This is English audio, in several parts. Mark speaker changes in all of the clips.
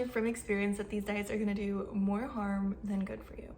Speaker 1: unfortunately from experience that these diets are going to do more harm than good for you.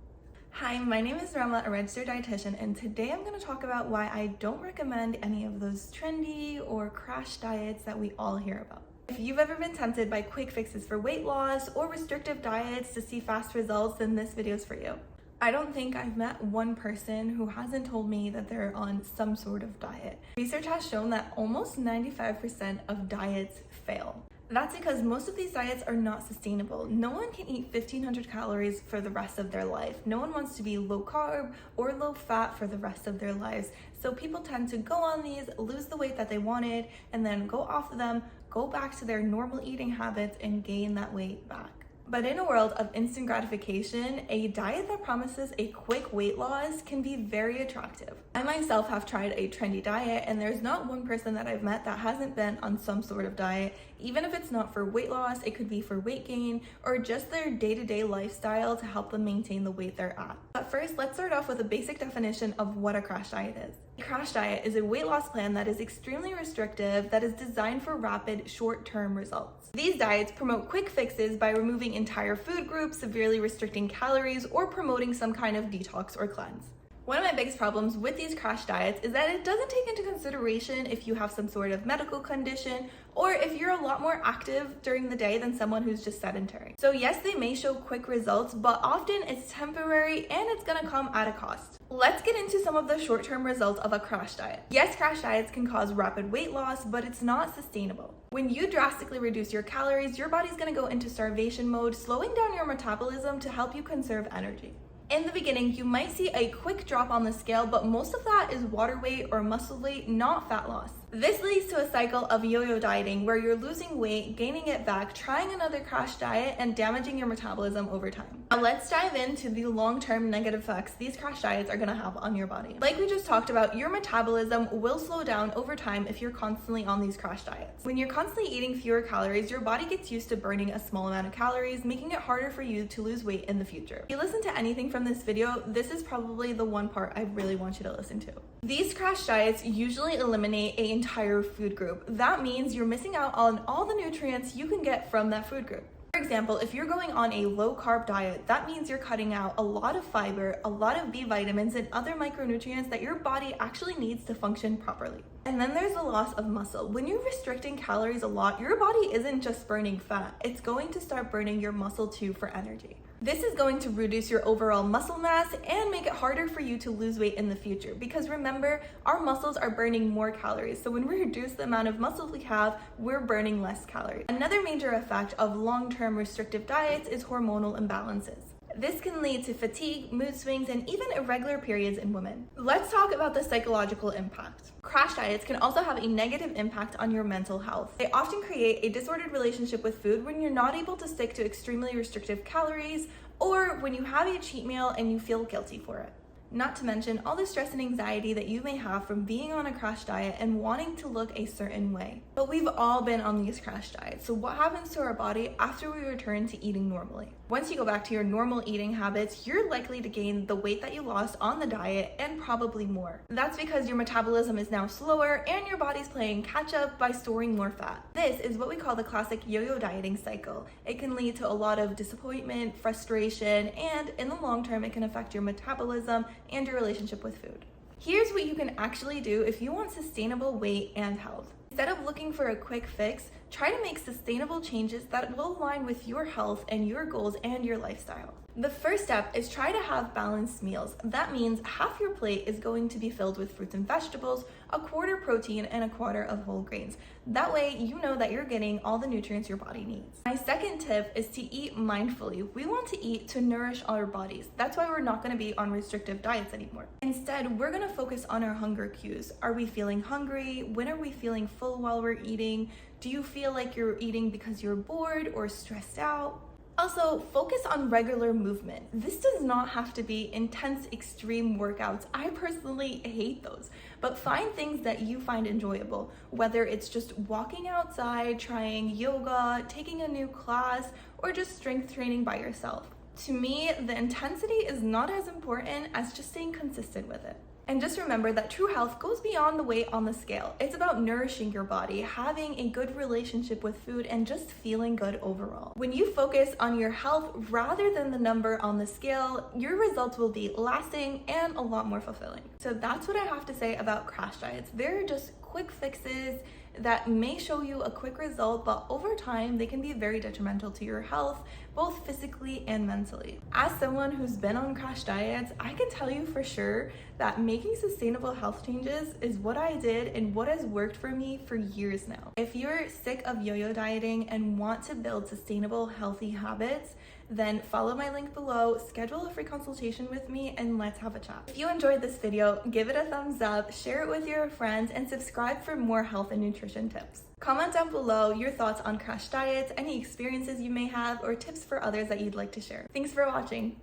Speaker 1: Hi, my name is Rama, a registered dietitian, and today I'm going to talk about why I don't recommend any of those trendy or crash diets that we all hear about. If you've ever been tempted by quick fixes for weight loss or restrictive diets to see fast results, then this video is for you. I don't think I've met one person who hasn't told me that they're on some sort of diet. Research has shown that almost 95% of diets fail. That's because most of these diets are not sustainable. No one can eat 1,500 calories for the rest of their life. No one wants to be low carb or low fat for the rest of their lives. So people tend to go on these, lose the weight that they wanted, and then go off of them, go back to their normal eating habits and gain that weight back. But in a world of instant gratification, a diet that promises a quick weight loss can be very attractive. I myself have tried a trendy diet, and there's not one person that I've met that hasn't been on some sort of diet. Even if it's not for weight loss, it could be for weight gain or just their day-to-day lifestyle to help them maintain the weight they're at. But first, let's start off with a basic definition of what a crash diet is. A crash diet is a weight loss plan that is extremely restrictive, that is designed for rapid, short-term results. These diets promote quick fixes by removing entire food groups, severely restricting calories, or promoting some kind of detox or cleanse. One of my biggest problems with these crash diets is that it doesn't take into consideration if you have some sort of medical condition or if you're a lot more active during the day than someone who's just sedentary. So yes, they may show quick results, but often it's temporary and it's gonna come at a cost. Let's get into some of the short-term results of a crash diet. Yes, crash diets can cause rapid weight loss, but it's not sustainable. When you drastically reduce your calories, your body's gonna go into starvation mode, slowing down your metabolism to help you conserve energy. In the beginning, you might see a quick drop on the scale, but most of that is water weight or muscle weight, not fat loss. This leads to a cycle of yo-yo dieting where you're losing weight, gaining it back, trying another crash diet, and damaging your metabolism over time. Now let's dive into the long-term negative effects these crash diets are gonna have on your body. Like we just talked about, your metabolism will slow down over time if you're constantly on these crash diets. When you're constantly eating fewer calories, your body gets used to burning a small amount of calories, making it harder for you to lose weight in the future. If you listen to anything from this video, this is probably the one part I really want you to listen to. These crash diets usually eliminate an entire food group. That means you're missing out on all the nutrients you can get from that food group. For example, if you're going on a low carb diet, that means you're cutting out a lot of fiber, a lot of B vitamins, and other micronutrients that your body actually needs to function properly. And then there's the loss of muscle. When you're restricting calories a lot, your body isn't just burning fat, it's going to start burning your muscle too for energy. This is going to reduce your overall muscle mass and make it harder for you to lose weight in the future, because remember, our muscles are burning more calories. So when we reduce the amount of muscle we have, we're burning less calories. Another major effect of long-term restrictive diets is hormonal imbalances. This can lead to fatigue, mood swings, and even irregular periods in women. Let's talk about the psychological impact. Crash diets can also have a negative impact on your mental health. They often create a disordered relationship with food when you're not able to stick to extremely restrictive calories, or when you have a cheat meal and you feel guilty for it. Not to mention all the stress and anxiety that you may have from being on a crash diet and wanting to look a certain way. But we've all been on these crash diets, so what happens to our body after we return to eating normally? Once you go back to your normal eating habits, you're likely to gain the weight that you lost on the diet and probably more. That's because your metabolism is now slower and your body's playing catch up by storing more fat. This is what we call the classic yo-yo dieting cycle. It can lead to a lot of disappointment, frustration, and in the long term, it can affect your metabolism and your relationship with food. Here's what you can actually do if you want sustainable weight and health. Instead of looking for a quick fix, try to make sustainable changes that will align with your health and your goals and your lifestyle. The first step is try to have balanced meals. That means half your plate is going to be filled with fruits and vegetables, a quarter protein, and a quarter of whole grains. That way you know that you're getting all the nutrients your body needs. My second tip is to eat mindfully. We want to eat to nourish our bodies. That's why we're not going to be on restrictive diets anymore. Instead, we're going to focus on our hunger cues. Are we feeling hungry? When are we feeling full while we're eating? Do you feel like you're eating because you're bored or stressed out? Also, focus on regular movement. This does not have to be intense, extreme workouts. I personally hate those, but find things that you find enjoyable, whether it's just walking outside, trying yoga, taking a new class, or just strength training by yourself. To me, the intensity is not as important as just staying consistent with it. And just remember that true health goes beyond the weight on the scale. It's about nourishing your body, having a good relationship with food, and just feeling good overall. When you focus on your health rather than the number on the scale, your results will be lasting and a lot more fulfilling. So that's what I have to say about crash diets. They're just quick fixes that may show you a quick result, but over time they can be very detrimental to your health, both physically and mentally. As someone who's been on crash diets, I can tell you for sure that making sustainable health changes is what I did and what has worked for me for years now. If you're sick of yo-yo dieting and want to build sustainable, healthy habits, then follow my link below, schedule a free consultation with me, and let's have a chat. If you enjoyed this video, give it a thumbs up, share it with your friends, and subscribe for more health and nutrition tips. Comment down below your thoughts on crash diets, any experiences you may have, or tips for others that you'd like to share. Thanks for watching.